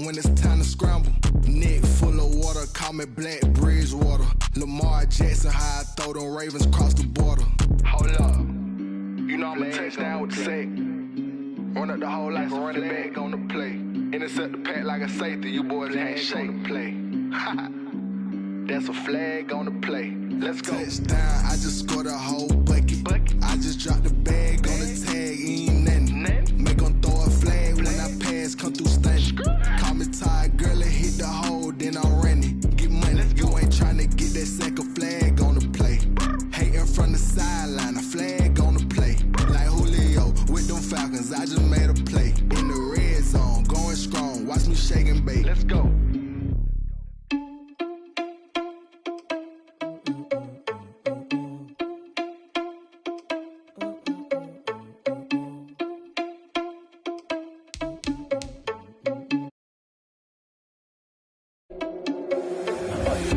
when it's time to scramble. Neck full of water, call me Black Bridgewater. Lamar Jackson, how I throw them Ravens cross the border. Hold up, you know I'm a touchdown with the sack. Run up the hole like a running back on the play. Intercept the pack like a safety, you boys ain't shake the play. That's a flag on the play. Let's go. Touchdown, I just scored a whole bucket. I just dropped the bag on the tag, ain't nothing. Make them throw a flag when I pass, come through stunning. Call me tired, girl, and hit the hole, then I'm running. Get money, you ain't tryna get that second flag on the play. Hating from the sideline, a flag on the play. Like Julio with them Falcons, I just made a play. In the red zone, going strong, watch me shake and bake. Let's go.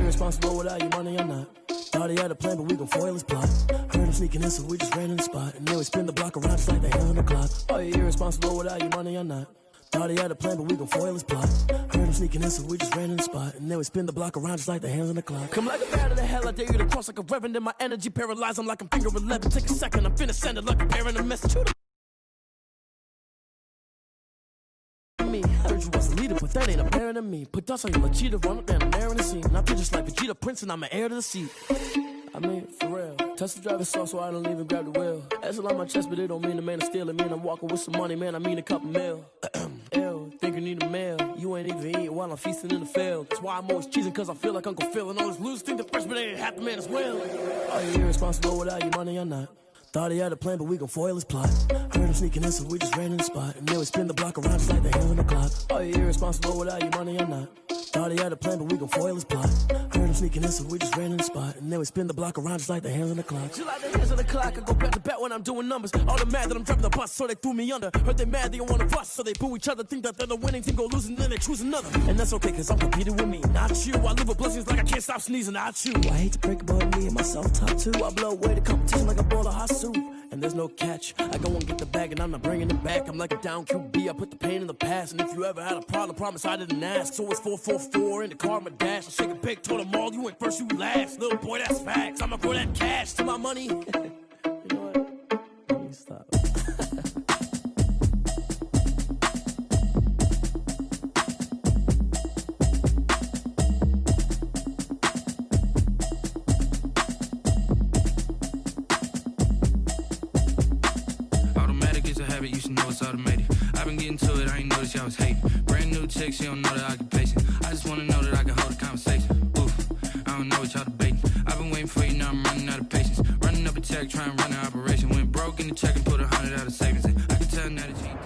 Responsible without your money or not. Thought he had a plan, but we gon' foil his plot. Heard him sneaking in, so we just ran in the spot. And then we spin the block around just like the hand on the clock. Are you irresponsible without your money or not? Thought he had a plan, but we gon' foil his plot. Heard him sneaking in, so we just ran in the spot. And then we spin the block around just like the hands on the clock. Come like a bat of the hell, I dare you to cross like a reverend. In my energy paralyzed, I'm like I'm finger 11. Take a second, I'm finna send it like a parent a message to the me. Heard you was a leader, but that ain't apparent to me. Put dust on your cheetah, run up down the air in the scene. I feel just like Vegeta Prince and I'm an heir to the seat. I mean, for real. Touch the driver's sauce so I don't even grab the wheel. That's on my chest, but it don't mean the man is stealing. Man, I'm walking with some money, man, I mean a couple mil. Ew, think you need a meal. You ain't even eating while I'm feasting in the field. That's why I'm always cheesing, cause I feel like Uncle Phil. And all this losers think the freshman ain't half the man as well. Are you irresponsible without your money or not? Thought he had a plan, but we gon' foil his plot. Heard him sneaking in, so we just ran in the spot. And then we spin the block around just like the hands on the clock. Are you irresponsible without your money or not? Thought he had a plan, but we gon' foil his plot. Heard him sneaking in, so we just ran in the spot. And then we spin the block around just like the hands on the clock. Just like the hands on the clock, I go back to back when I'm doing numbers. All the mad that I'm driving the bus, so they threw me under. Heard they mad, they don't wanna bust, so they boo each other. Think that they're the winning team, go losing, then they choose another. And that's okay, cause I'm competing with me, not you. I live with blessings like I can't stop sneezing, not you. I hate to break it, but me and myself top two. I blow away the competition like a bowl of hot soup. And there's no catch. I go and get the bag and I'm not bringing it back. I'm like a down QB, I put the pain in the past. And if you ever had a problem, promise I didn't ask. So it's 444 in the car, my dash. I shake a big, told them all, you ain't first, you last. Little boy, that's facts. I'ma throw that cash to my money. You know what? Let me stop. You should know it's automated. I've been getting to it, I ain't noticed y'all was hating. Brand new chick, she don't know the occupation. I just wanna know that I can hold a conversation. Oof, I don't know what y'all debating. I've been waiting for you, now I'm running out of patience. Running up a check, trying to run an operation. Went broke in the check and put 100 out of savings in. I can tell now that you...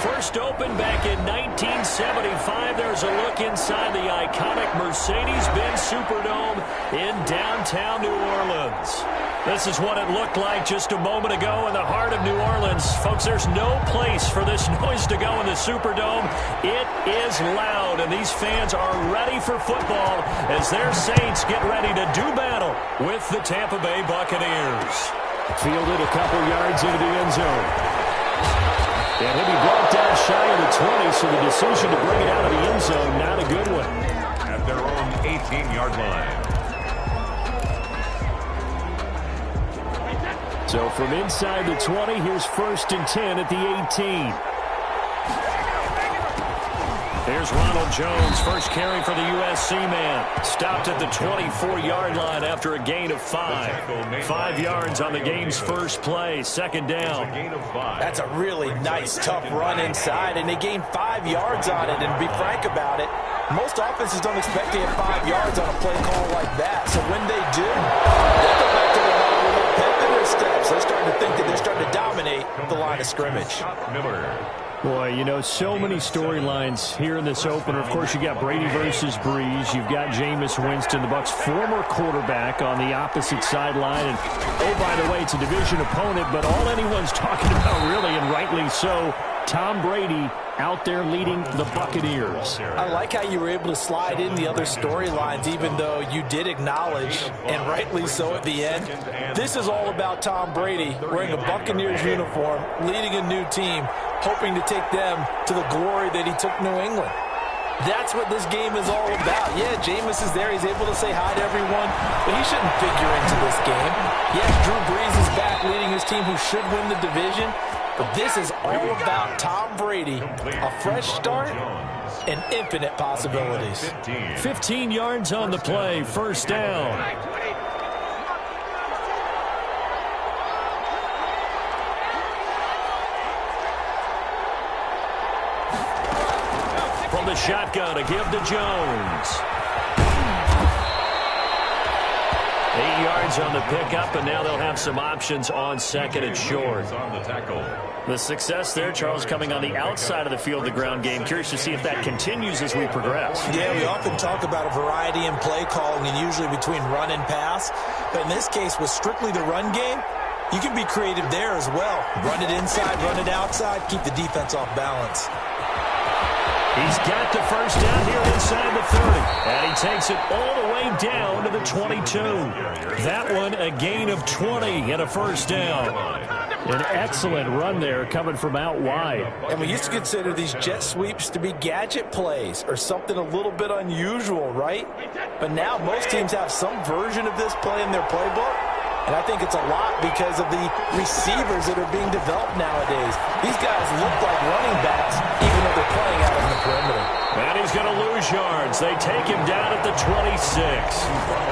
First opened back in 1975. There's a look inside the iconic Mercedes-Benz Superdome in downtown New Orleans. This is what it looked like just a moment ago in the heart of New Orleans. Folks, there's no place for this noise to go in the Superdome. It is loud, and these fans are ready for football as their Saints get ready to do battle with the Tampa Bay Buccaneers. Fielded a couple yards into the end zone. And he'll be brought down shy of the 20, so the decision to bring it out of the end zone, not a good one. At their own 18-yard line. So from inside the 20, here's 1st and 10 at the 18. There's Ronald Jones, first carry for the USC man. Stopped at the 24-yard line after a gain of 5. 5 yards on the game's first play, second down. That's a really nice, tough run inside, and they gained 5 yards on it. And to be frank about it, most offenses don't expect to get 5 yards on a play call like that. So when they do, they go back to their line with a pep in their steps. They're starting to think that they're starting to dominate the line of scrimmage. Boy, you know, so many storylines here in this opener. Of course, you got Brady versus Breeze. You've got Jameis Winston, the Bucs' former quarterback, on the opposite sideline. And, oh, by the way, it's a division opponent, but all anyone's talking about, really, and rightly so, Tom Brady out there leading the Buccaneers. I like how you were able to slide in the other storylines, even though you did acknowledge, and rightly so at the end, this is all about Tom Brady wearing a Buccaneers uniform, leading a new team, hoping to take them to the glory that he took New England. That's what this game is all about. Yeah, Jameis is there. He's able to say hi to everyone, but he shouldn't figure into this game. Yes, Drew Brees is back leading his team who should win the division, but this is all about Tom Brady, a fresh start and infinite possibilities. 15 yards on the play, first down. From the shotgun to give to Jones. 8 yards on the pickup, and now they'll have some options on second and short. The success there, Charles, coming on the outside of the field, the ground game. Curious to see if that continues as we progress. Yeah, we often talk about a variety in play calling and usually between run and pass. But in this case, with strictly the run game, you can be creative there as well. Run it inside, run it outside, keep the defense off balance. He's got the first down here inside the 30. And he takes it all the way down to the 22. That one a gain of 20 and a first down. An excellent run there coming from out wide. And we used to consider these jet sweeps to be gadget plays or something a little bit unusual, right? But now most teams have some version of this play in their playbook. And I think it's a lot because of the receivers that are being developed nowadays. These guys look like running backs, even though they're playing out on the perimeter. And he's going to lose yards. They take him down at the 26.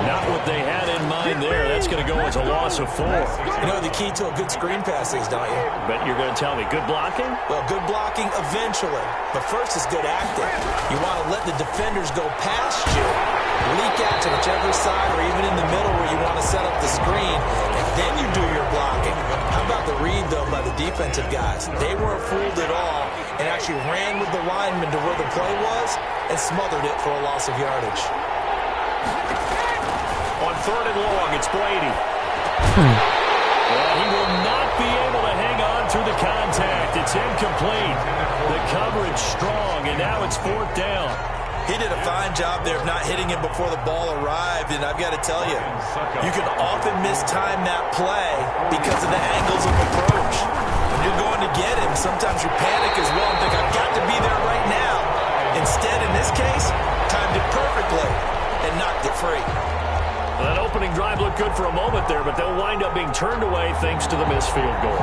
Not what they had in mind there. That's going to go as a loss of 4. You know the key to a good screen pass is, don't you? But you're going to tell me, good blocking? Well, good blocking eventually. But first is good acting. You want to let the defenders go past you, leak out to whichever side or even in the middle where you want to set up the screen, and then you do your blocking. How about the read, though, by the defensive guys? They weren't fooled at all and actually ran with the lineman to where the play was and smothered it for a loss of yardage. On third and long, it's Brady. Well, he will not be able to hang on through the contact. It's incomplete. The coverage strong, and now it's fourth down. He did a fine job there of not hitting him before the ball arrived, and I've got to tell you, you can often mistime that play because of the angles of approach. When you're going to get him, sometimes you panic as well and think, I've got to be there right now. Instead, in this case, timed it perfectly and knocked it free. That opening drive looked good for a moment there, but they'll wind up being turned away thanks to the missed field goal.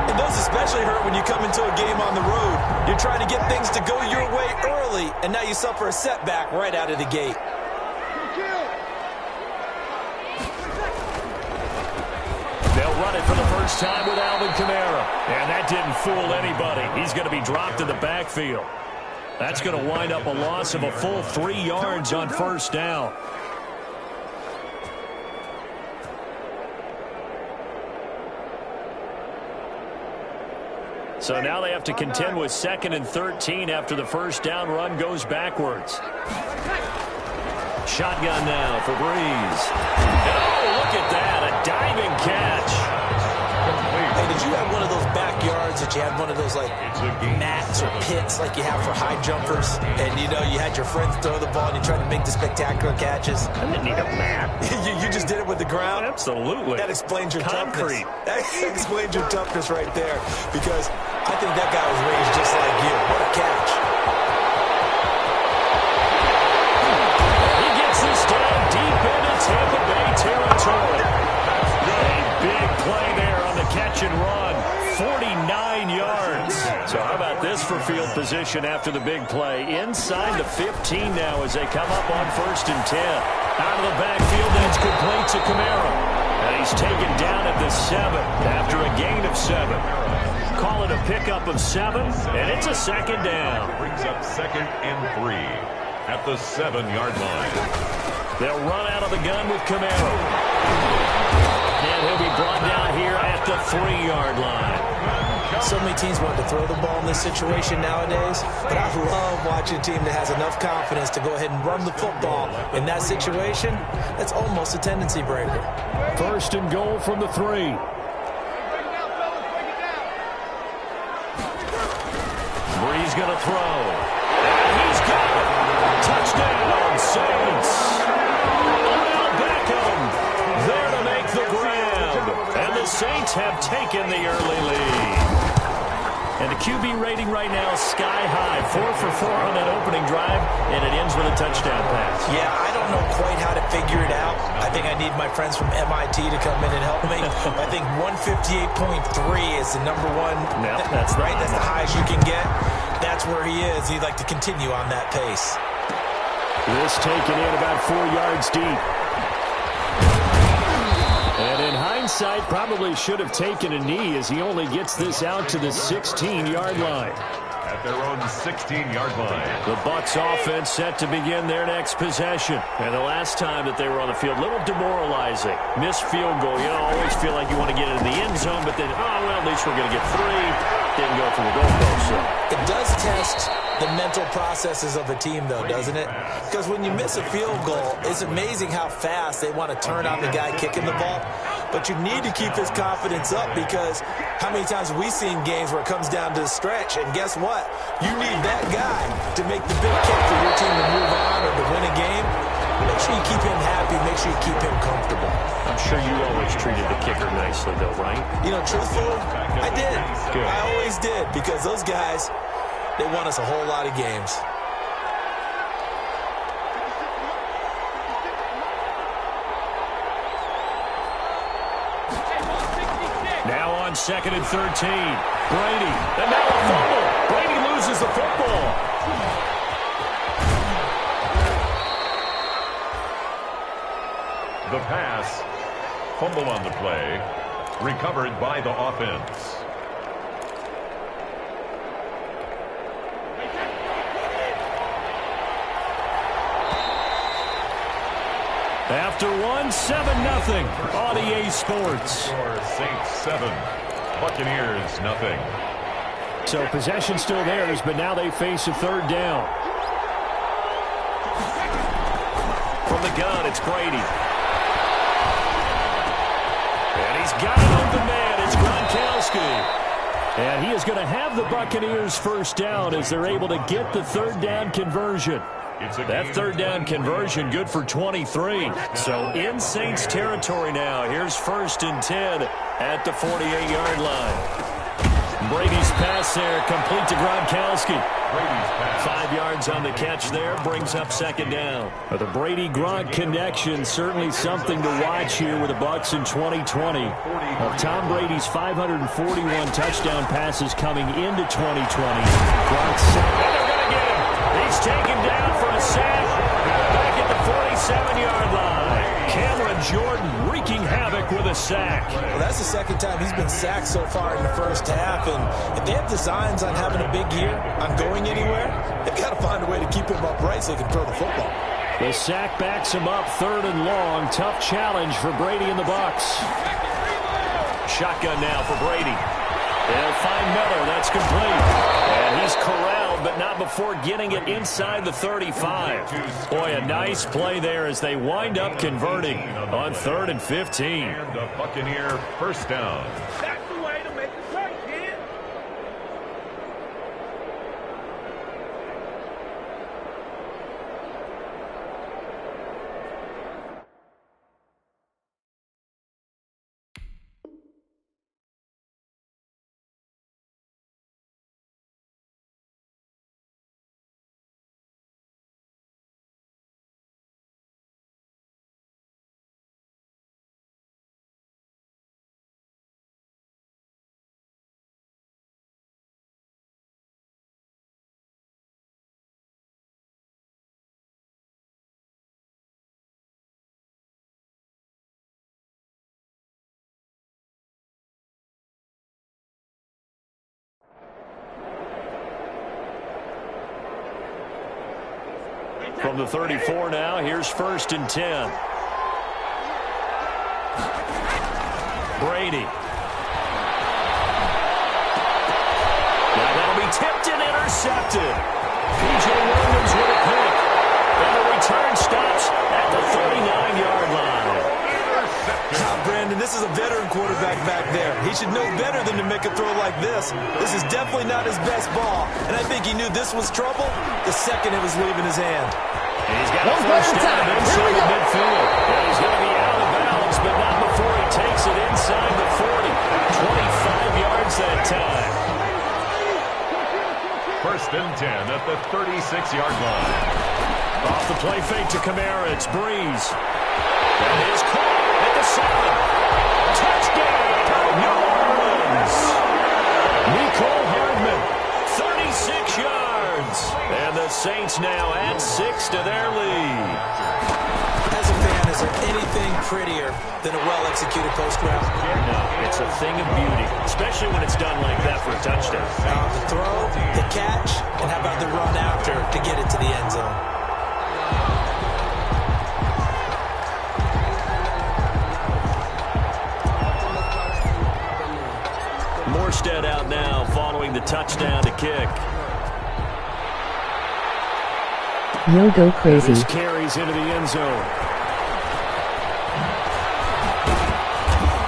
And those especially hurt when you come into a game on the road. You're trying to get things to go your way early, and now you suffer a setback right out of the gate. They'll run it for the first time with Alvin Kamara. And that didn't fool anybody. He's going to be dropped in the backfield. That's going to wind up a loss of a full 3 yards on first down. So now they have to contend with 2nd and 13 after the first down run goes backwards. Shotgun now for Breeze. Oh, look at that, a diving catch. Hey, did you have one of those backyards that you had one of those like mats or pits like you have for high jumpers? And you know, you had your friends throw the ball and you tried to make the spectacular catches? I didn't need a mat. you just did it with the ground? Absolutely. That explains your concrete. That explains your toughness right there, because I think that guy was raised just like you. What a catch. He gets this down deep into Tampa Bay territory. A big play there on the catch and run. 49 yards. So how about this for field position after the big play? Inside the 15 now as they come up on 1st and 10. Out of the backfield, that's complete to Kamara. And he's taken down at the 7 after a gain of 7. Call it a pickup of 7, and it's a second down. Brings up 2nd and 3 at the 7-yard line. They'll run out of the gun with Kamara. And he'll be brought down here at the 3-yard line. So many teams want to throw the ball in this situation nowadays, but I love watching a team that has enough confidence to go ahead and run the football. In that situation, that's almost a tendency breaker. 1st and goal from the 3. Breeze He's going to throw. And he's got it. Touchdown, Saints. Odell Beckham there to make the grab. And the Saints have taken the early lead. And the QB rating right now is sky high. 4 for 4 on that opening drive, and it ends with a touchdown pass. Yeah, I don't know quite how to figure it out. I think I need my friends from MIT to come in and help me. I think 158.3 is the number one. No, that's right. That's the highest you can get. That's where he is. He'd like to continue on that pace. This taken in about 4 yards deep. And in hindsight, probably should have taken a knee as he only gets this out to the 16-yard line. At their own 16-yard line. The Bucs offense set to begin their next possession. And the last time that they were on the field, a little demoralizing. Missed field goal. You know, always feel like you want to get into the end zone, but then, oh, well, at least we're going to get 3. Didn't go for the goalpost. So. It does test the mental processes of a team, though, doesn't it? Because when you miss a field goal, it's amazing how fast they want to turn on the guy kicking the ball. But you need to keep his confidence up, because how many times have we seen games where it comes down to the stretch, and guess what? You need that guy to make the big kick for your team to move on or to win a game. Make sure you keep him happy. Make sure you keep him comfortable. I'm sure you always treated the kicker nicely, though, right? You know, truthfully, I did. Good. I always did, because those guys, they won us a whole lot of games. Now on 2nd and 13. Brady. And now a fumble. Brady loses the football. The pass. Fumble on the play. Recovered by the offense. After 1, 7-0 on EA Sports. Saints 7, Buccaneers 0. So possession still theirs, but now they face a 3rd down. From the gun, it's Brady. And he's got an open man. It's Gronkowski. And he is going to have the Buccaneers first down as they're able to get the 3rd down conversion. That 3rd down conversion good for 23. So in Saints territory now. Here's 1st and 10 at the 48-yard line. Brady's pass there, complete to Gronkowski. 5 yards on the catch there, brings up 2nd down. But the Brady-Gronk connection, certainly something to watch here with the Bucs in 2020. Of Tom Brady's 541 touchdown passes coming into 2020, Gronk's second. And they're going to get him. He's taken down for a sack back at the 47-yard line. Cameron Jordan wreaking havoc with a sack. Well, that's the 2nd time he's been sacked so far in the first half. And if they have designs on having a big year, on going anywhere, they've got to find a way to keep him upright so they can throw the football. The sack backs him up 3rd and long. Tough challenge for Brady and the Bucs. Shotgun now for Brady. They'll find Miller. That's complete. And he's corralled, but not before getting it inside the 35. Boy, a nice play there as they wind up converting on 3rd and 15. And a Buccaneer first down. That's the way to make the play, kid. From the 34 now, here's 1st and 10. Brady. Now that'll be tipped and intercepted. P.J. Williams with a pick. And the return stops at the 39-yard line. Brandon, this is a veteran quarterback back there. He should know better than to make a throw like this. This is definitely not his best ball, and I think he knew this was trouble the second it was leaving his hand. And he's got a first down inside the midfield. And he's going to be out of bounds, but not before he takes it inside the 40. 25 yards that time. First and 10 at the 36-yard line. Off the play fake to Kamara, it's Breeze. That is caught at the 7. Touchdown, New Orleans. Nicole Hardman, 36 yards. And the Saints now add 6 to their lead. As a fan, is there anything prettier than a well-executed post route? No, it's a thing of beauty, especially when it's done like that for a touchdown. The throw, the catch, and how about the run after to get it to the end zone? Morstead out now following the touchdown to kick. Yo, go crazy. This carries into the end zone.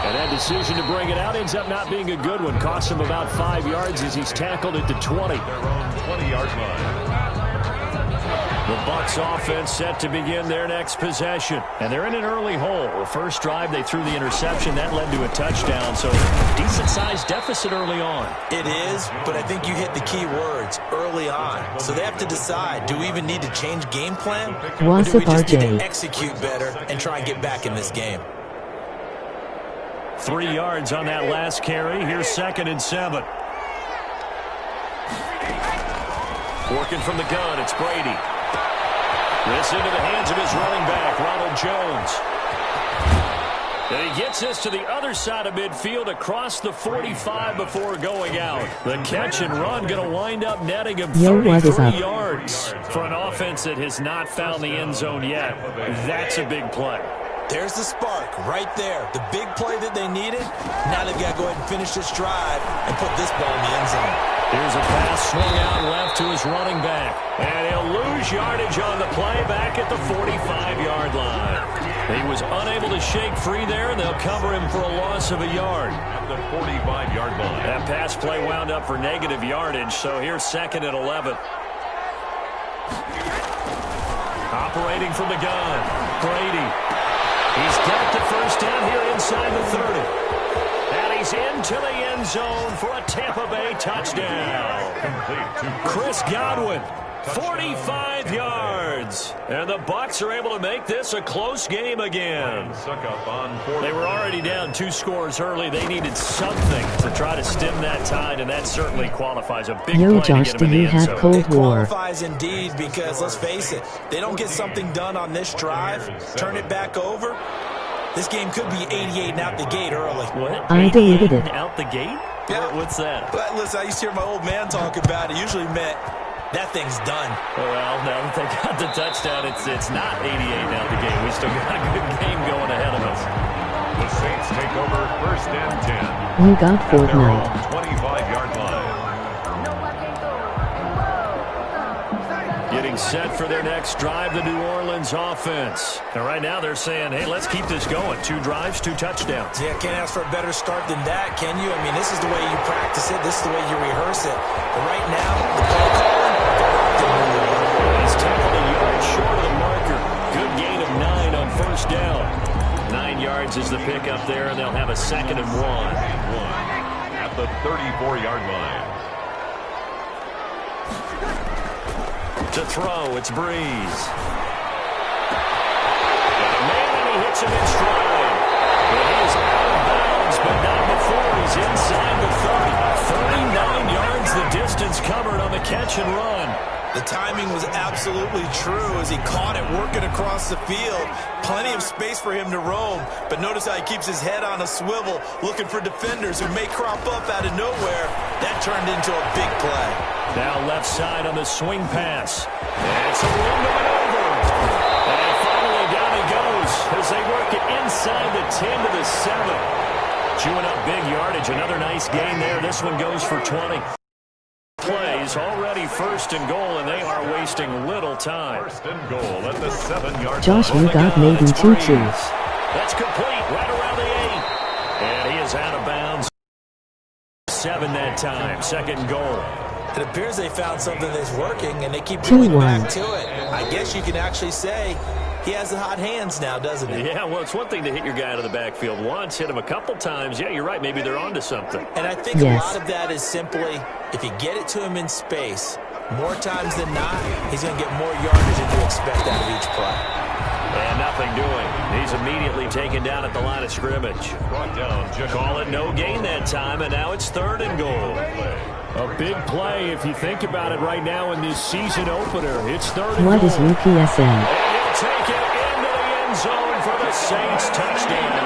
And that decision to bring it out ends up not being a good one. Costs him about 5 yards as he's tackled at the 20. Their own 20-yard line. The Bucs offense set to begin their next possession. And they're in an early hole. The first drive, they threw the interception. That led to a touchdown. So decent-sized deficit early on. It is, but I think you hit the key words, early on. So they have to decide, do we even need to change game plan? Or do we just need to execute better and try and get back in this game? 3 yards on that last carry. Here's 2nd and 7. Working from the gun, it's Brady. This into the hands of his running back, Ronald Jones. And he gets this to the other side of midfield across the 45 before going out. The catch and run going to wind up netting him 33 yards for an offense that has not found the end zone yet. That's a big play. There's the spark right there. The big play that they needed. Now they've got to go ahead and finish this drive and put this ball in the end zone. Here's a pass swung out left to his running back. And he'll lose yardage on the play back at the 45-yard line. He was unable to shake free there, and they'll cover him for a loss of a yard. At the 45-yard line. That pass play wound up for negative yardage, so here's 2nd and 11. Operating from the gun, Brady. He's got the first down here inside the 30. And he's into the end zone for a Tampa Bay touchdown. Chris Godwin, 45 yards. And the Bucs are able to make this a close game again. They were already down 2 scores early. They needed something to try to stem that tide, and that certainly qualifies. A big play Josh, to get him in the end zone. Cold It qualifies indeed because, let's face it, they don't get something done on this drive, turn it back over, this game could be 88 and out the gate early. What? I deleted it. Out the gate? Yeah. What's that? But listen, I used to hear my old man talk about it. Usually meant that thing's done. Well, now that they got the touchdown, it's not 88 out the gate. We still got a good game going ahead of us. The Saints take over 1st and 10. You got Fortnite. 25-yard line. Getting set for their next drive, the New Orleans offense. And right now they're saying, hey, let's keep this going. 2 drives, 2 touchdowns. Yeah, can't ask for a better start than that, can you? I mean, this is the way you practice it. This is the way you rehearse it. But right now, the play calling, he's tackled a yard short of the marker. Good gain of 9 on first down. 9 yards is the pickup there, and they'll have a 2nd and 1. At the 34-yard line. To throw, it's Breeze. And a man, and he hits him in stride. But he is out of bounds, but not before he's inside the 30. 39 yards the distance covered on the catch and run. The timing was absolutely true as he caught it working across the field. Plenty of space for him to roam, but notice how he keeps his head on a swivel, looking for defenders who may crop up out of nowhere. That turned into a big play. Now left side on the swing pass. And it's a room to maneuver. And finally down he goes as they work it inside the 10 to the 7. Chewing up big yardage. Another nice gain there. This one goes for 20. Plays already 1st and goal, and they are wasting little time. 1st and goal at the 7-yard line. Josh, you got made in 2-2. That's complete right around the 8. And he is out of bounds. 7 that time. Second and goal. It appears they found something that's working, and they keep going back to it. I guess you can actually say he has the hot hands now, doesn't he? Yeah, well, it's one thing to hit your guy out of the backfield once, hit him a couple times. Yeah, you're right. Maybe they're onto something. And I think a lot of that is simply if you get it to him in space, more times than not, he's going to get more yardage than you expect out of each play. And nothing doing. He's immediately taken down at the line of scrimmage. Call it no gain that time, and now it's 3rd and goal. A big play if you think about it right now in this season opener. It's 3rd and What goal. is UPSN? And he'll take it into the end zone for the Saints touchdown.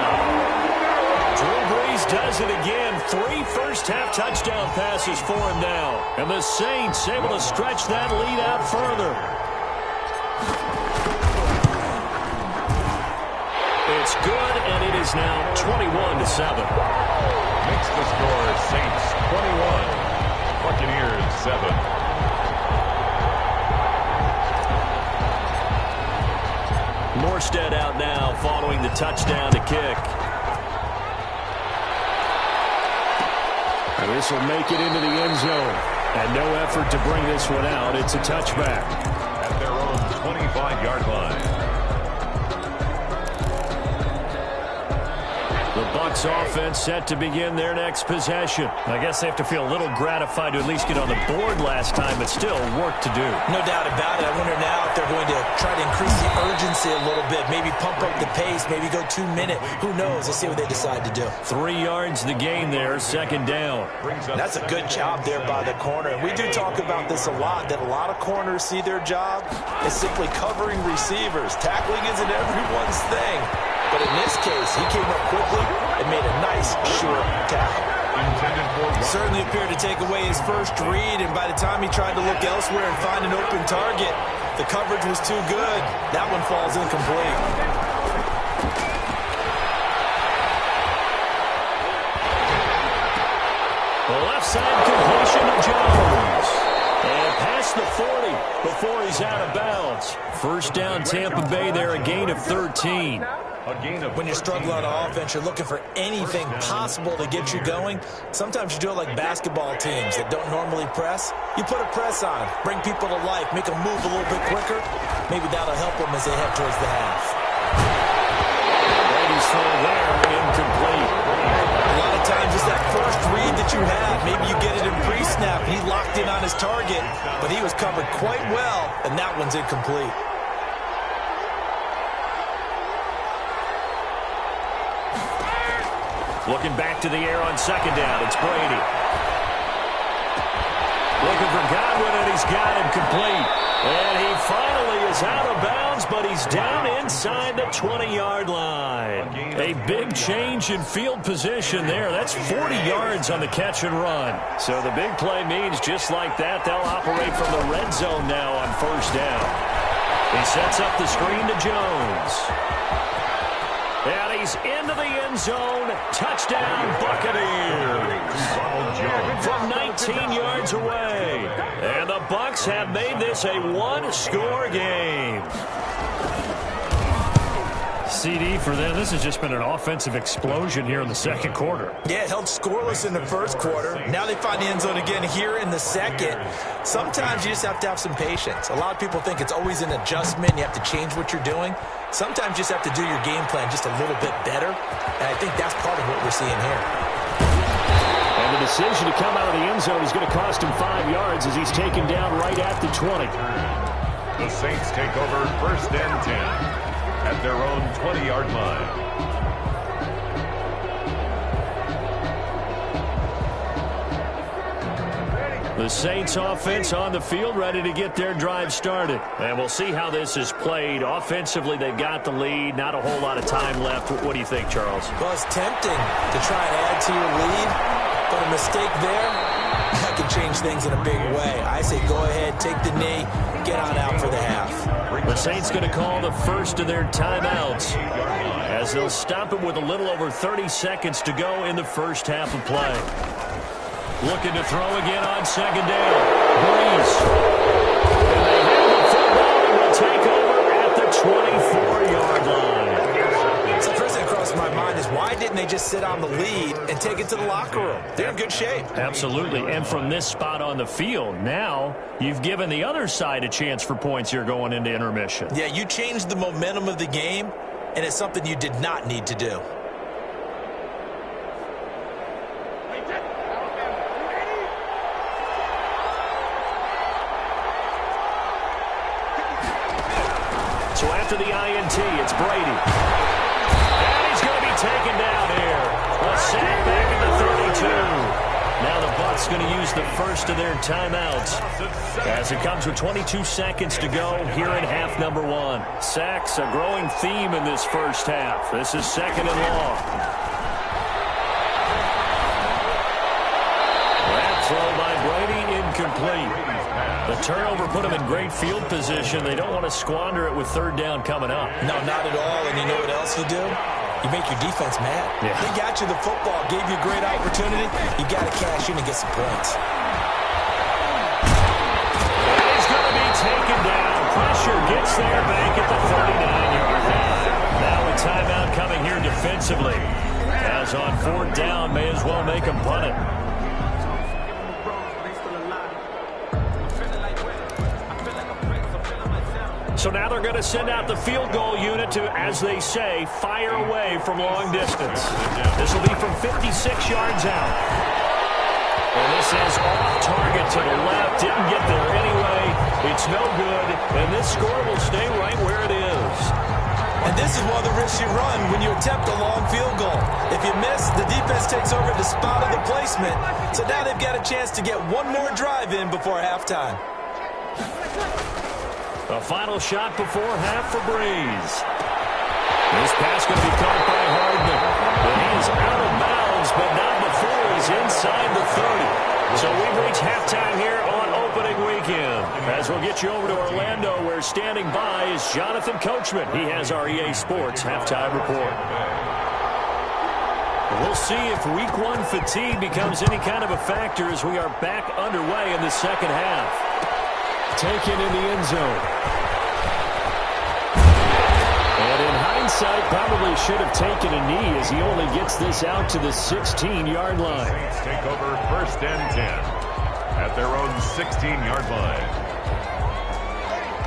Drew Brees does it again. 3 first-half touchdown passes for him now. And the Saints able to stretch that lead out further. It's good, and it is now 21-7. Makes the score Saints 21. Buccaneers 7. Morstead out now following the touchdown to kick. And this will make it into the end zone. And no effort to bring this one out. It's a touchback. At their own 25-yard line. The Bucs offense set to begin their next possession. I guess they have to feel a little gratified to at least get on the board last time, but still work to do. No doubt about it. I wonder now if they're going to try to increase the urgency a little bit, maybe pump up the pace, maybe go 2-minute. Who knows? Let's see what they decide to do. 3 yards the gain there, 2nd down. That's a good job there by the corner. And we do talk about this a lot, that a lot of corners see their job as simply covering receivers. Tackling isn't everyone's thing. But in this case, he came up quickly and made a nice, sure tackle. Certainly appeared to take away his first read, and by the time he tried to look elsewhere and find an open target, the coverage was too good. That one falls incomplete. The left side completion to Jones. And past the 40 before he's out of bounds. First down Tampa Bay there, a gain of 13. When you're struggling on offense, you're looking for anything possible to get you going. Sometimes you do it like basketball teams that don't normally press. You put a press on, bring people to life, make them move a little bit quicker. Maybe that'll help them as they head towards the half. Brady's throw there, incomplete. A lot of times it's that first read that you have. Maybe you get it in pre-snap. He locked in on his target, but he was covered quite well, and that one's incomplete. Looking back to the air on 2nd down. It's Brady. Looking for Godwin, and he's got him complete. And he finally is out of bounds, but he's down inside the 20-yard line. A big change in field position there. That's 40 yards on the catch and run. So the big play means just like that, they'll operate from the red zone now on 1st down. He sets up the screen to Jones. And he's into the end zone. Touchdown, Buccaneers. From 19 yards away. And the Bucs have made this a one-score game. CD for them. This has just been an offensive explosion here in the second quarter. Yeah, it held scoreless in the first quarter. Now they find the end zone again here in the second. Sometimes you just have to have some patience. A lot of people think it's always an adjustment. You have to change what you're doing. Sometimes you just have to do your game plan just a little bit better. And I think that's part of what we're seeing here. And the decision to come out of the end zone is going to cost him 5 yards as he's taken down right at the 20. The Saints take over 1st and 10 at their own 20-yard line. The Saints offense on the field, ready to get their drive started. And we'll see how this is played. Offensively, they've got the lead. Not a whole lot of time left. What do you think, Charles? Well, it's tempting to try and add to your lead, but a mistake there, that can change things in a big way. I say go ahead, take the knee, get on out for the half. The Saints going to call the first of their timeouts as they'll stop it with a little over 30 seconds to go in the first half of play. Looking to throw again on 2nd down. Brees. And they have the football and will take over at the 24-yard line. So the first thing that crossed my mind is why didn't they just sit on the lead and take it to the locker room. They're in good shape. Absolutely. And from this spot on the field, now you've given the other side a chance for points here going into intermission. Yeah, you changed the momentum of the game, and it's something you did not need to do. So after the INT, it's Brady. And he's going to be taken down here. A sack back at the 32. Now the Bucs going to use the first of their timeouts as it comes with 22 seconds to go here in half number one. Sacks, a growing theme in this first half. This is second and long. That throw by Brady incomplete. The turnover put them in great field position. They don't want to squander it with third down coming up. No, not at all. And you know what else you do? You make your defense mad. Yeah. They got you the football, gave you a great opportunity. You got to cash in and get some points. He's going to be taken down. Pressure gets there back at the 39-yard line. Now a timeout coming here defensively. As on fourth down, may as well make them punt it. So now they're going to send out the field goal unit to, as they say, fire away from long distance. This will be from 56 yards out. And this is off target to the left. Didn't get there anyway. It's no good. And this score will stay right where it is. And this is one of the risks you run when you attempt a long field goal. If you miss, the defense takes over the spot of the placement. So now they've got a chance to get one more drive in before halftime. A final shot before half for Breeze. This pass going to be caught by Hardman. And he is out of bounds, but not before he's inside the 30. So we've reached halftime here on opening weekend. As we'll get you over to Orlando, where standing by is Jonathan Coachman. He has our EA Sports halftime report. We'll see if week one fatigue becomes any kind of a factor as we are back underway in the second half. Taken in the end zone. And in hindsight, probably should have taken a knee as he only gets this out to the 16-yard line. Saints take over first and 10 at their own 16-yard line.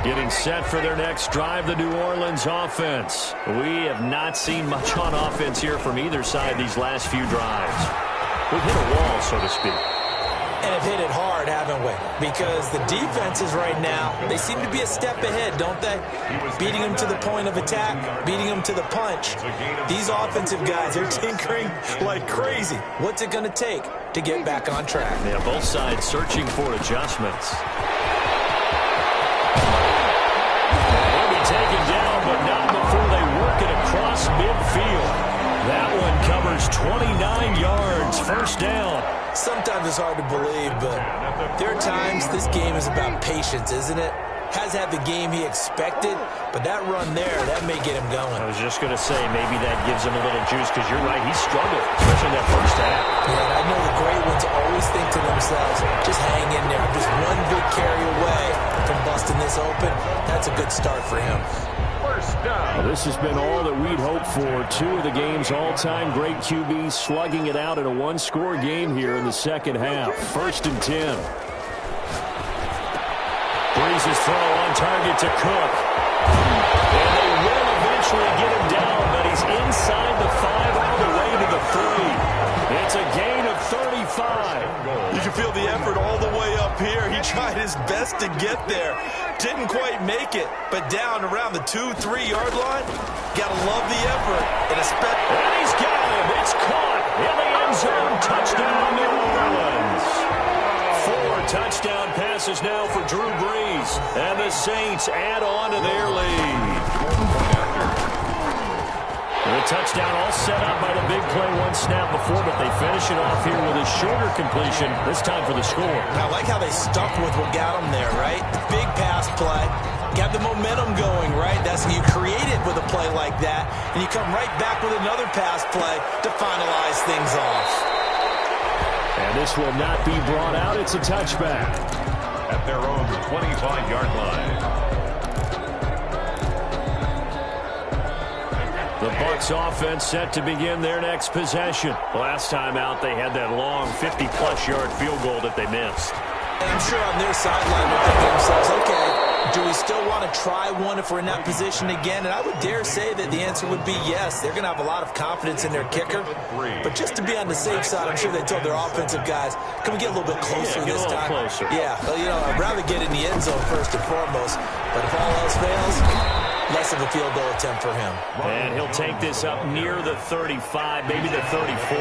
Getting set for their next drive, the New Orleans offense. We have not seen much on offense here from either side these last few drives. We've hit a wall, so to speak. And have hit it hard, haven't we? Because the defenses right now, they seem to be a step ahead, don't they? Beating them to the point of attack, beating them to the punch. These offensive guys, they're tinkering like crazy. What's it going to take to get back on track? Yeah, both sides searching for adjustments. They'll be taken down, but not before they work it across midfield. That one covers 29 yards, first down. Sometimes it's hard to believe, but there are times this game is about patience, isn't it? Has had the game he expected, but that run there, that may get him going. I was just going to say, maybe that gives him a little juice, because you're right, he struggled, especially in that first half. Yeah, and I know the great ones always think to themselves, just hang in there, just one big carry away from busting this open. That's a good start for him. Well, this has been all that we'd hoped for. Two of the game's all-time great QBs slugging it out in a one-score game here in the second half. First and 10. Breeze's throw on target to Cook. And they will eventually get him down, but he's inside the 5 all the way to the 3. It's a gain of 35. You can feel the effort all the way up here. He tried his best to get there. Didn't quite make it, but down around the 2-3 yard line. Gotta love the effort. And he's got him. It's caught in the end zone. Touchdown, New Orleans. 4 touchdown passes now for Drew Brees. And the Saints add on to their lead. The touchdown all set up by the big play one snap before, but they finish it off here with a shorter completion, this time for the score. I like how they stuck with what got them there, right? Big pass play. Got the momentum going, right? That's you create it with a play like that, and you come right back with another pass play to finalize things off. And this will not be brought out. It's a touchback. At their own 25-yard line. The Bucs Bucs offense set to begin their next possession. Last time out, they had that long 50-plus yard field goal that they missed. And I'm sure on their sideline they're thinking to themselves, okay, do we still want to try one if we're in that position again? And I would dare say that the answer would be yes. They're going to have a lot of confidence in their kicker. But just to be on the safe side, I'm sure they told their offensive guys, can we get a little bit closer this time? Closer. Yeah, well, I'd rather get in the end zone first and foremost. But if all else fails, less of a field goal attempt for him. And he'll take this up near the 35, maybe the 34.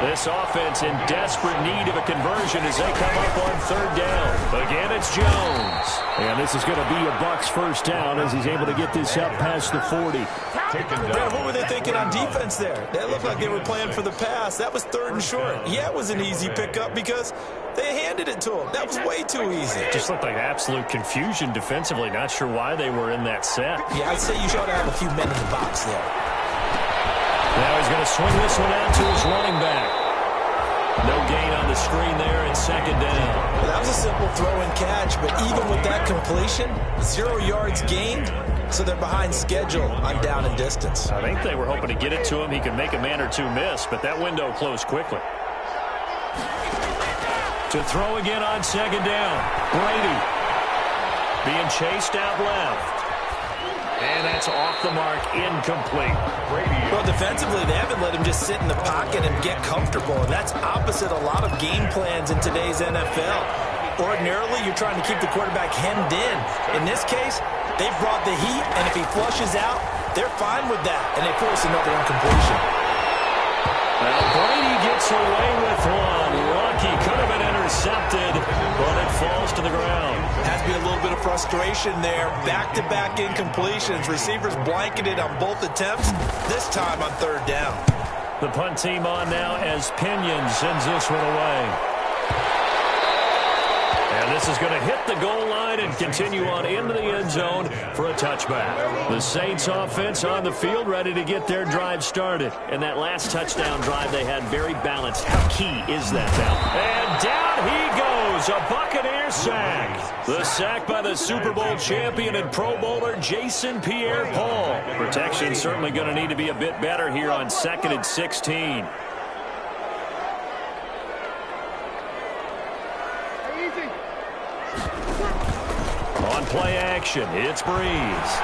This offense in desperate need of a conversion as they come up on third down. Again, it's Jones. And this is going to be a Bucs first down as he's able to get this up past the 40. Brad, what were they thinking on defense there? They looked like they were playing for the pass. That was third and short. Yeah, it was an easy pickup because they handed it to him. That was way too easy. Just looked like absolute confusion defensively. Not sure why they were in that set. Yeah, I'd say you should have a few men in the box there. Now he's going to swing this one out to his running back. No gain on the screen there in second down. Well, that was a simple throw and catch, but even with that completion, 0 yards gained, so they're behind schedule on down and distance. I think they were hoping to get it to him. He could make a man or two miss, but that window closed quickly. To throw again on second down. Brady being chased out left. And that's off the mark, incomplete. Well, defensively, they haven't let him just sit in the pocket and get comfortable, and that's opposite a lot of game plans in today's NFL. Ordinarily, you're trying to keep the quarterback hemmed in. In this case, they brought the heat, and if he flushes out, they're fine with that, and they force another incompletion. Well, Brady gets away with one. Lucky, could have been intercepted, but it falls to the ground. Has to be a little bit of frustration there. Back-to-back incompletions. Receivers blanketed on both attempts, this time on third down. The punt team on now as Pinion sends this one away. And this is going to hit the goal line and continue on into the end zone for a touchback. The Saints offense on the field ready to get their drive started. And that last touchdown drive they had very balanced. How key is that now? And down he goes. A Buccaneer sack. The sack by the Super Bowl champion and Pro Bowler Jason Pierre-Paul. Protection certainly going to need to be a bit better here on 2nd and 16. On play action, it's Breeze.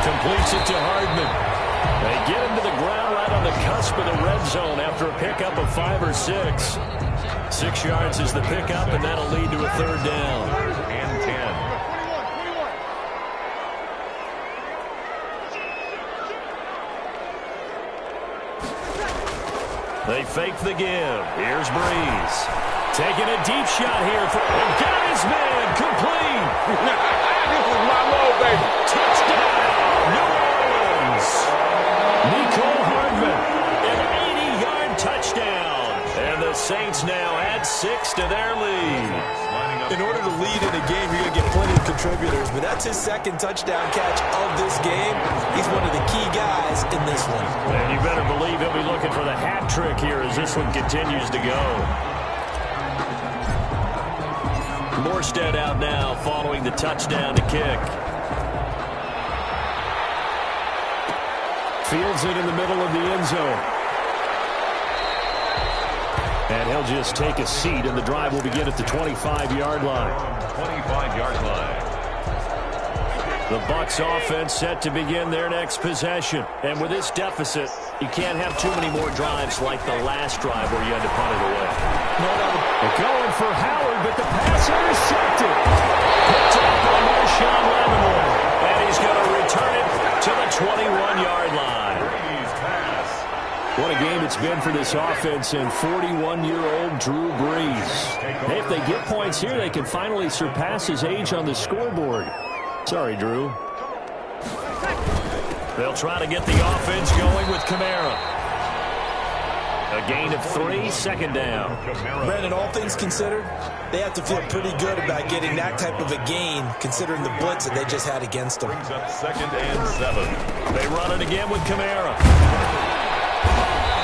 Completes it to Hardman. They get him to the ground right on the cusp of the red zone after a pickup of 5 or 6. 6 yards is the pickup, and that'll lead to a third down. And 10. They fake the give. Here's Breeze. Taking a deep shot here. And got his man. Complete. This is my low, baby. Touchdown, New Orleans. Nicole Hardman, an 80-yard touchdown. And the Saints now add 6 to their lead. In order to lead in a game, you're going to get plenty of contributors, but that's his second touchdown catch of this game. He's one of the key guys in this one. And you better believe he'll be looking for the hat trick here as this one continues to go. Morstead out now following the touchdown to kick. Fields it in the middle of the end zone. And he'll just take a seat, and the drive will begin at the 25-yard line. 25-yard line. The Bucs offense set to begin their next possession. And with this deficit, you can't have too many more drives like the last drive where you had to punt it away. They're going for Howard, but the pass intercepted. Picked up by Marshawn Lattimore. And he's going to return it to the 21-yard line. What a game it's been for this offense and 41-year-old Drew Brees. Hey, if they get points here, they can finally surpass his age on the scoreboard. Sorry, Drew. They'll try to get the offense going with Kamara. A gain of 3, second down. Brandon, all things considered, they have to feel pretty good about getting that type of a gain, considering the blitz that they just had against them. Brings up 2nd and 7. They run it again with Kamara.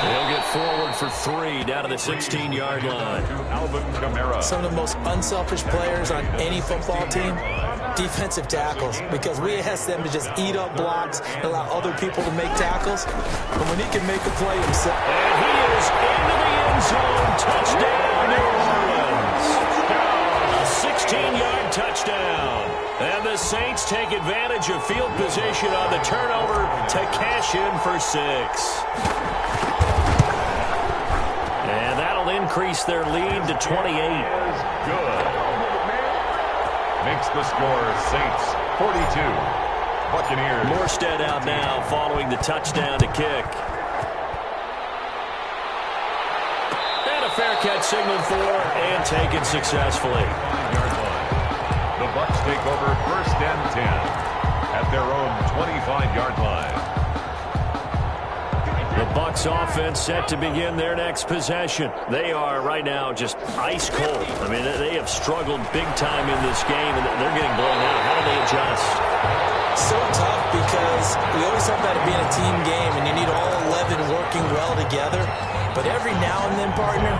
They'll get forward for 3 down to the 16-yard line. Alvin Kamara. Some of the most unselfish players on any football team, defensive tackles, because we ask them to just eat up blocks and allow other people to make tackles. But when he can make a play himself. And he is into the end zone. Touchdown, New Orleans. A 16-yard touchdown. And the Saints take advantage of field position on the turnover to cash in for 6. And that'll increase their lead to 28. Good. Makes the score Saints 42. Buccaneers. Morstead out now following the touchdown to kick. And a fair catch signaled for and taken successfully. 5-yard line. The Bucs take over 1st and 10 at their own 25-yard line. The Bucs offense set to begin their next possession. They are right now just ice cold. I mean, they have struggled big time in this game, and they're getting blown out. How do they adjust? So tough, because we always talk about it being a team game, and you need all 11 working well together. But every now and then, partner,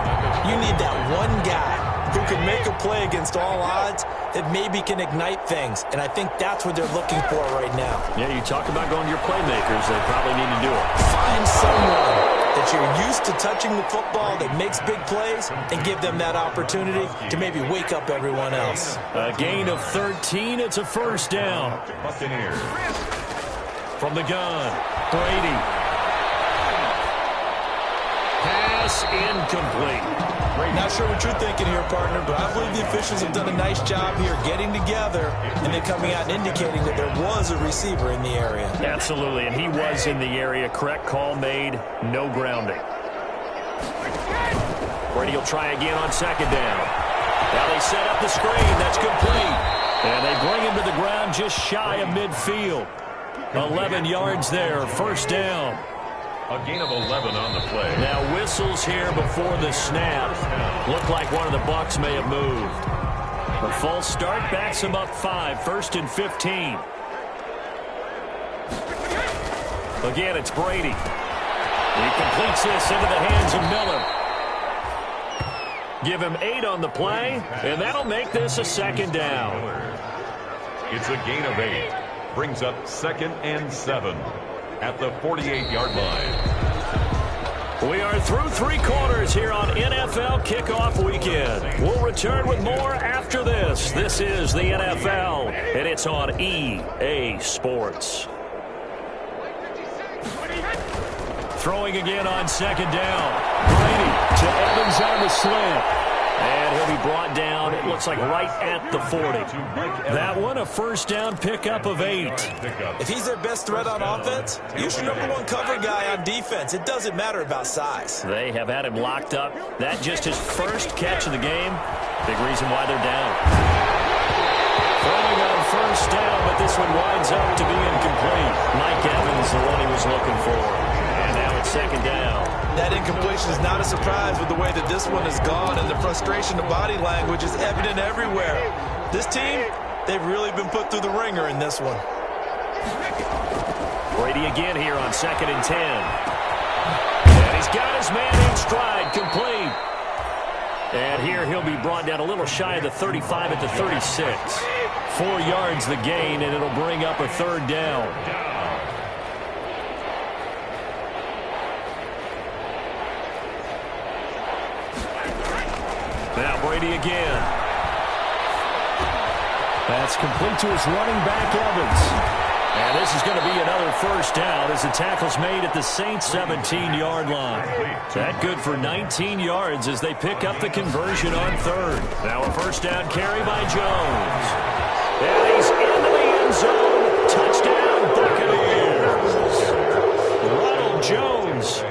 you need that one guy who can make a play against all odds that maybe can ignite things. And I think that's what they're looking for right now. Yeah, you talk about going to your playmakers. They probably need to do it. Find someone that you're used to touching the football that makes big plays and give them that opportunity to maybe wake up everyone else. A gain of 13. It's a first down. Buccaneers. From the gun, Brady. Pass incomplete. Not sure what you're thinking here, partner, but I believe the officials have done a nice job here getting together and then coming out and indicating that there was a receiver in the area. Absolutely, and he was in the area. Correct call made, no grounding. Brady will try again on 2nd down. Now they set up the screen. That's complete. And they bring him to the ground just shy of midfield. 11 yards there, first down. A gain of 11 on the play. Now whistles here before the snap. Looked like one of the Bucs may have moved. The false start backs him up 5, 1st and 15. Again, it's Brady. He completes this into the hands of Miller. Give him 8 on the play, and that'll make this a 2nd down. It's a gain of 8. Brings up 2nd and 7 at the 48-yard line. We are through 3 quarters here on NFL Kickoff Weekend. We'll return with more after this. This is the NFL, and it's on EA Sports. Throwing again on 2nd down. Brady to Evans on the slant. And he'll be brought down, it looks like right at the 40. That one, a first down pickup of 8. If he's their best threat on offense, use your #1 cover guy on defense. It doesn't matter about size. They have had him locked up. That just his first catch of the game. Big reason why they're down. Throwing on first down, but this one winds up to be incomplete. Mike Evans, the one he was looking for. And now it's 2nd down. That incompletion is not a surprise with the way that this one has gone, and the frustration of body language is evident everywhere. This team, they've really been put through the ringer in this one. Brady again here on 2nd and 10. And he's got his man in stride, complete. And here he'll be brought down a little shy of the 35 at the 36. 4 yards the gain, and it'll bring up a 3rd down. Now Brady again. That's complete to his running back, Evans. And this is going to be another first down as the tackle's made at the Saints' 17-yard line. That good for 19 yards as they pick up the conversion on 3rd. Now a first down carry by Jones. And he's into the end zone. Touchdown, Buccaneers. Ronald Jones.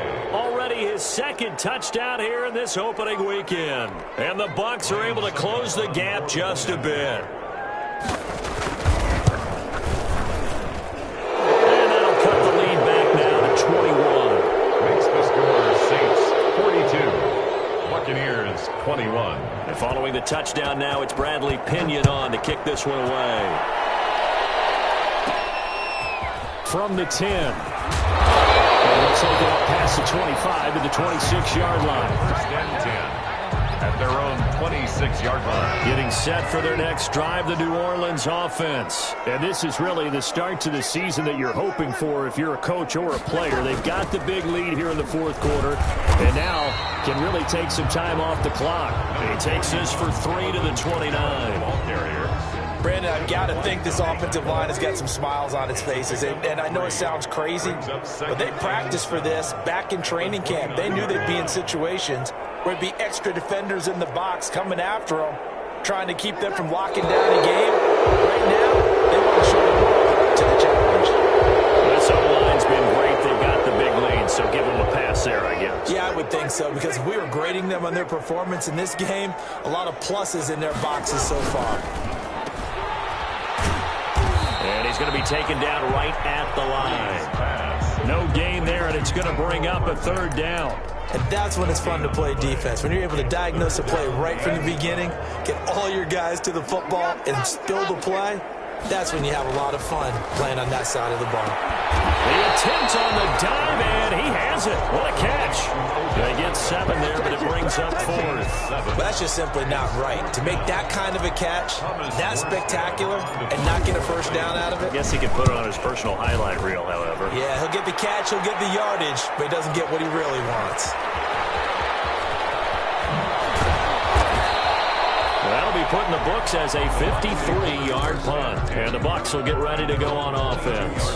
His 2nd touchdown here in this opening weekend. And the Bucs are able to close the gap just a bit. And that'll cut the lead back now to 21. Makes the score Saints 42. Buccaneers 21. And following the touchdown now, it's Bradley Pinion on to kick this one away. From the 10. Looks like they're past the 25 to the 26-yard line. 1st and 10 at their own 26-yard line. Getting set for their next drive, the New Orleans offense. And this is really the start to the season that you're hoping for if you're a coach or a player. They've got the big lead here in the fourth quarter, and now can really take some time off the clock. He takes this for 3 to the 29. Ball carrier. Brandon, I've got to think this offensive line has got some smiles on its faces. And I know it sounds crazy, but they practiced for this back in training camp. They knew they'd be in situations where there'd be extra defenders in the box coming after them, trying to keep them from locking down a game. Right now, they want to show the world up to the challenge. This O-line's been great. They've got the big lead, so give them a pass there, I guess. Yeah, I would think so, because if we were grading them on their performance in this game, a lot of pluses in their boxes so far. And he's going to be taken down right at the line. No gain there, and it's going to bring up a third down. And that's when it's fun to play defense. When you're able to diagnose a play right from the beginning, get all your guys to the football, and spill the play, that's when you have a lot of fun playing on that side of the ball. The attempt on the dive, and he has it. What a catch. They get 7 there, but it brings up 4th. Well, that's just simply not right. To make that kind of a catch, that spectacular, and not get a first down out of it. I guess he can put it on his personal highlight reel, however. Yeah, he'll get the catch, he'll get the yardage, but he doesn't get what he really wants. That'll be put in the books as a 53-yard punt. And the Bucs will get ready to go on offense.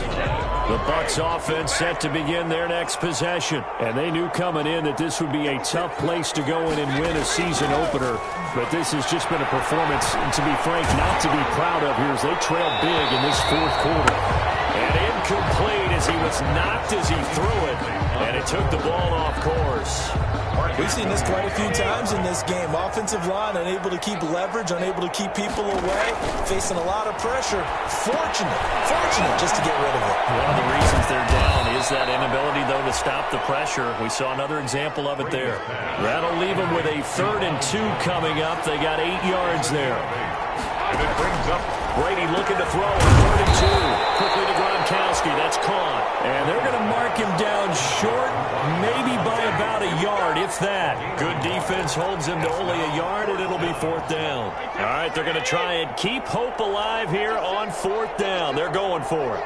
The Bucs offense set to begin their next possession. And they knew coming in that this would be a tough place to go in and win a season opener. But this has just been a performance, to be frank, not to be proud of here as they trail big in this fourth quarter. And incomplete as he was knocked as he threw it. And it took the ball off course. We've seen this quite a few times in this game. Offensive line unable to keep leverage, unable to keep people away, facing a lot of pressure. Fortunate just to get rid of it. One of the reasons they're down is that inability, though, to stop the pressure. We saw another example of it there. That'll leave them with a 3rd and 2 coming up. They got 8 yards there. And it brings up Brady looking to throw. 3rd and 2. Quickly to Gronkowski. That's caught. And they're going to mark him down short, maybe by about a yard, if that. Good defense holds him to only a yard, and it'll be 4th down. All right, they're going to try and keep hope alive here on 4th down. They're going for it.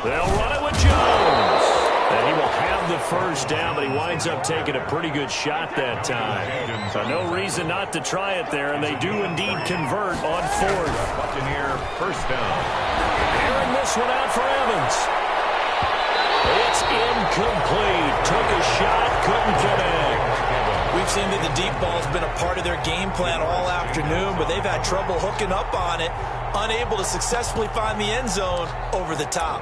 They'll run it with Jones. And he will have the first down, but he winds up taking a pretty good shot that time. So no reason not to try it there, and they do indeed convert on 4th. Buccaneer first down. Airing this one out for Evans. It's incomplete. Took a shot, couldn't connect. We've seen that the deep ball's been a part of their game plan all afternoon, but they've had trouble hooking up on it, unable to successfully find the end zone over the top.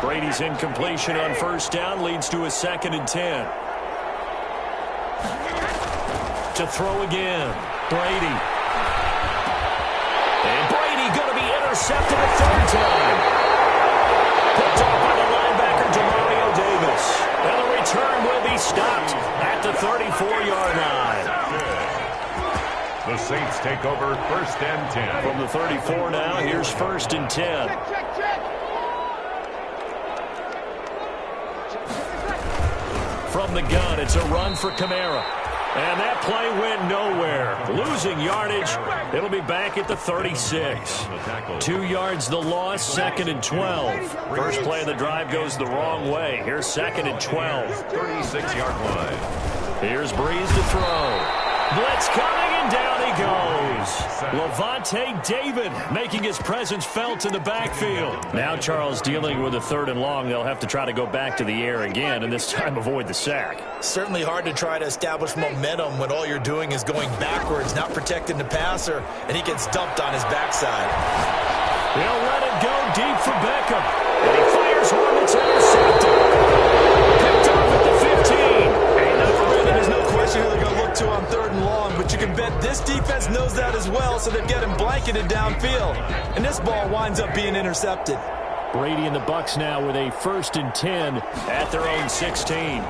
Brady's incompletion on first down leads to a 2nd and 10. To throw again. Brady. And Brady going to be intercepted a 3rd time. Picked off by the linebacker, Demario Davis. And the return will be stopped at the 34-yard line. The Saints take over 1st and 10. From the 34 now, here's 1st and 10. From the gun, it's a run for Kamara. And that play went nowhere. Losing yardage. It'll be back at the 36. 2 yards the loss, 2nd and 12. First play of the drive goes the wrong way. Here's 2nd and 12. 36-yard line. Here's Breeze to throw. Blitz coming, and down he goes. Levante David making his presence felt in the backfield. Now Charles dealing with a 3rd and long. They'll have to try to go back to the air again, and this time avoid the sack. Certainly hard to try to establish momentum when all you're doing is going backwards, not protecting the passer, and he gets dumped on his backside. They'll let it go deep for Beckham. And he fires one that's intercepted. Picked off at the 15. There's no question who they're going to look to on 3rd and long, but you can bet this defense knows that as well, so they've got him blanketed downfield. And this ball winds up being intercepted. Brady and the Bucs now with a 1st and 10 at their own 16.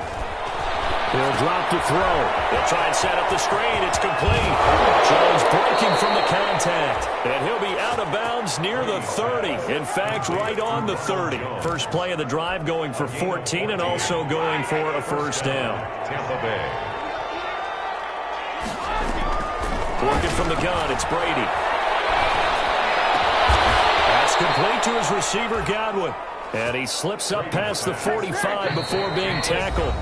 He'll drop to throw. He'll try and set up the screen. It's complete. Jones breaking from the contact. And he'll be out of bounds near the 30. In fact, right on the 30. First play of the drive going for 14 and also going for a first down. Tampa Bay. Working from the gun, it's Brady. That's complete to his receiver, Godwin. And he slips up past the 45 before being tackled.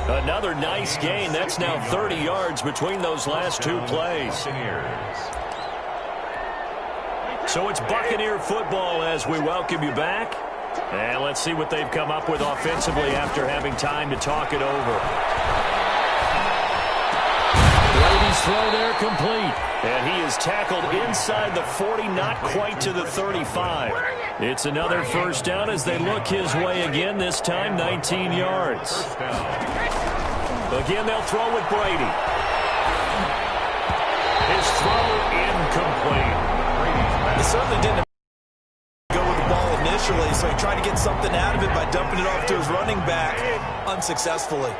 Another nice gain. That's now 30 yards between those last two plays. So it's Buccaneer football as we welcome you back. And let's see what they've come up with offensively after having time to talk it over. Brady's throw there complete. And he is tackled inside the 40, not quite to the 35. It's another first down as they look his way again, this time 19 yards. Again, they'll throw with Brady. His throw incomplete. He certainly didn't go with the ball initially, so he tried to get something out of it by dumping it off to his running back unsuccessfully.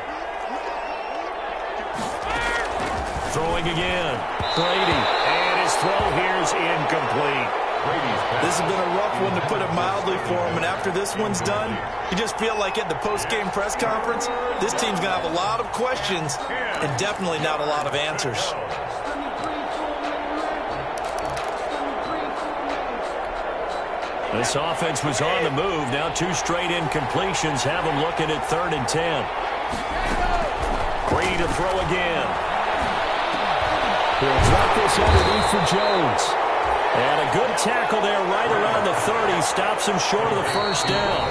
Throwing again. Brady. And his throw here is incomplete. This has been a rough one, to put it mildly, for him. And after this one's done, you just feel like at the post-game press conference, this team's going to have a lot of questions and definitely not a lot of answers. This offense was on the move. Now two straight incompletions have them looking at 3rd and 10. Brady to throw again. He'll drop this underneath for Jones. And a good tackle there right around the 30. Stops him short of the first down.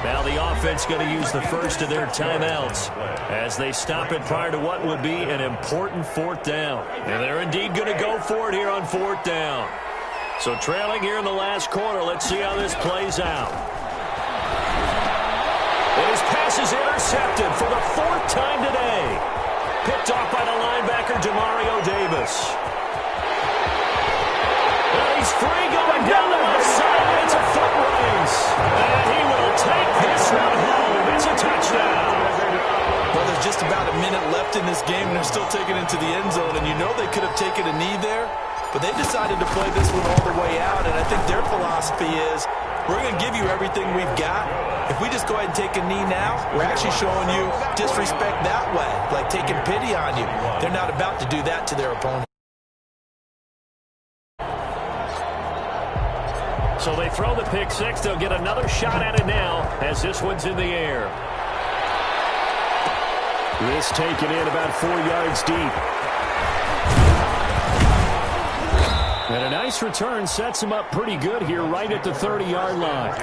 Now the offense going to use the first of their timeouts as they stop it prior to what would be an important 4th down. And they're indeed going to go for it here on 4th down. So trailing here in the last quarter. Let's see how this plays out. And his pass is intercepted for the 4th time today. Picked off by the linebacker, Demario Davis. And he's free going down the left side. It's a foot race. And he will take this one home. It's a touchdown. Well, there's just about a minute left in this game, and they're still taking it into the end zone. And you know they could have taken a knee there, but they decided to play this one all the way out. And I think their philosophy is, we're going to give you everything we've got. If we just go ahead and take a knee now, we're actually showing you disrespect that way, like taking pity on you. They're not about to do that to their opponent. So they throw the pick six. They'll get another shot at it now as this one's in the air. This taken in about 4 yards deep. And a nice return sets him up pretty good here right at the 30-yard line.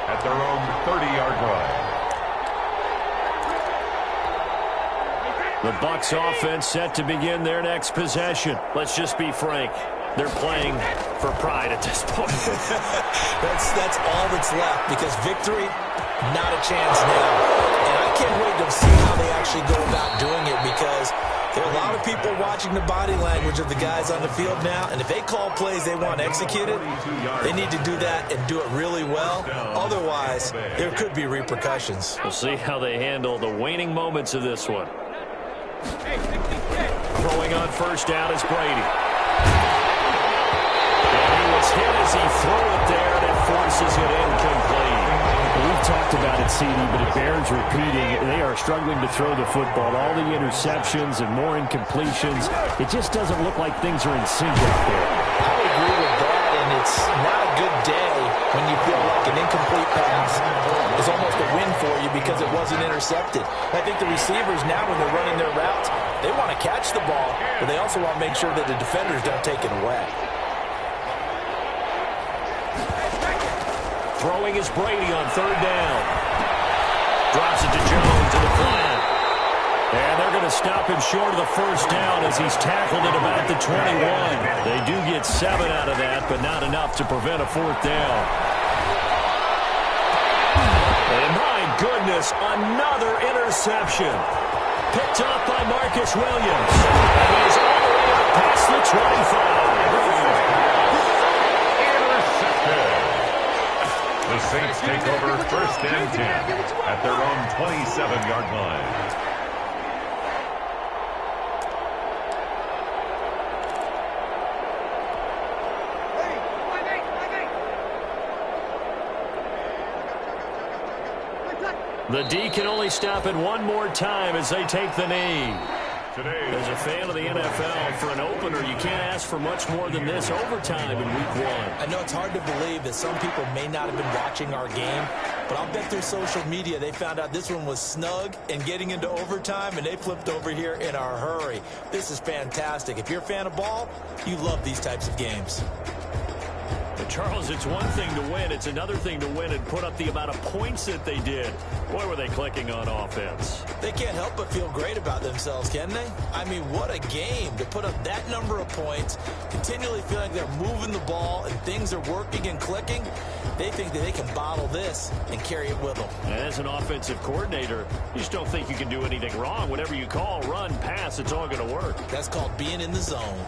At their own 30-yard line. The Bucs offense set to begin their next possession. Let's just be frank. They're playing for pride at this point. That's all that's left, because victory, not a chance now. And I can't wait to see how they actually go about doing it, because there are a lot of people watching the body language of the guys on the field now, and if they call plays they want executed, they need to do that and do it really well. Otherwise, there could be repercussions. We'll see how they handle the waning moments of this one. Throwing on first down is Brady. And he was hit as he threw it there, and it forces it incomplete. We've talked about it, CD, but it bears repeating. They are struggling to throw the football. All the interceptions and more incompletions. It just doesn't look like things are in sync out there. I agree with that, and it's not a good day when you feel like an incomplete pass is almost a win for you because it wasn't intercepted. I think the receivers now, when they're running their routes, they want to catch the ball, but they also want to make sure that the defenders don't take it away. Throwing is Brady on third down. Drops it to Jones in the flat. And they're going to stop him short of the first down as he's tackled at about the 21. They do get 7 out of that, but not enough to prevent a 4th down. And my goodness, another interception. Picked up by Marcus Williams. And he's all the way up past the 25. The Saints take over 1st and 10 at their own 27-yard line. The D can only stop it one more time as they take the knee. As a fan of the NFL, for an opener, you can't ask for much more than this overtime in week 1. I know it's hard to believe that some people may not have been watching our game, but I'll bet through social media they found out this one was snug and getting into overtime, and they flipped over here in a hurry. This is fantastic. If you're a fan of ball, you love these types of games. But Charles, it's one thing to win. It's another thing to win and put up the amount of points that they did. Boy, were they clicking on offense. They can't help but feel great about themselves, can they? I mean, what a game to put up that number of points, continually feel like they're moving the ball and things are working and clicking. They think that they can bottle this and carry it with them. And as an offensive coordinator, you just don't think you can do anything wrong. Whatever you call, run, pass, it's all going to work. That's called being in the zone.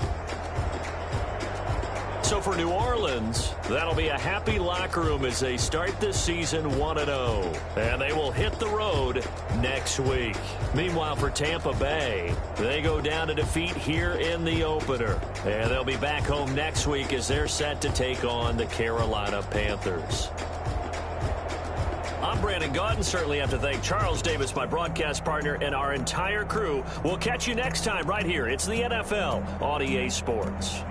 So for New Orleans, that'll be a happy locker room as they start this season 1-0. And they will hit the road next week. Meanwhile, for Tampa Bay, they go down to defeat here in the opener. And they'll be back home next week as they're set to take on the Carolina Panthers. I'm Brandon Gaudin. Certainly have to thank Charles Davis, my broadcast partner, and our entire crew. We'll catch you next time right here. It's the NFL on EA Sports.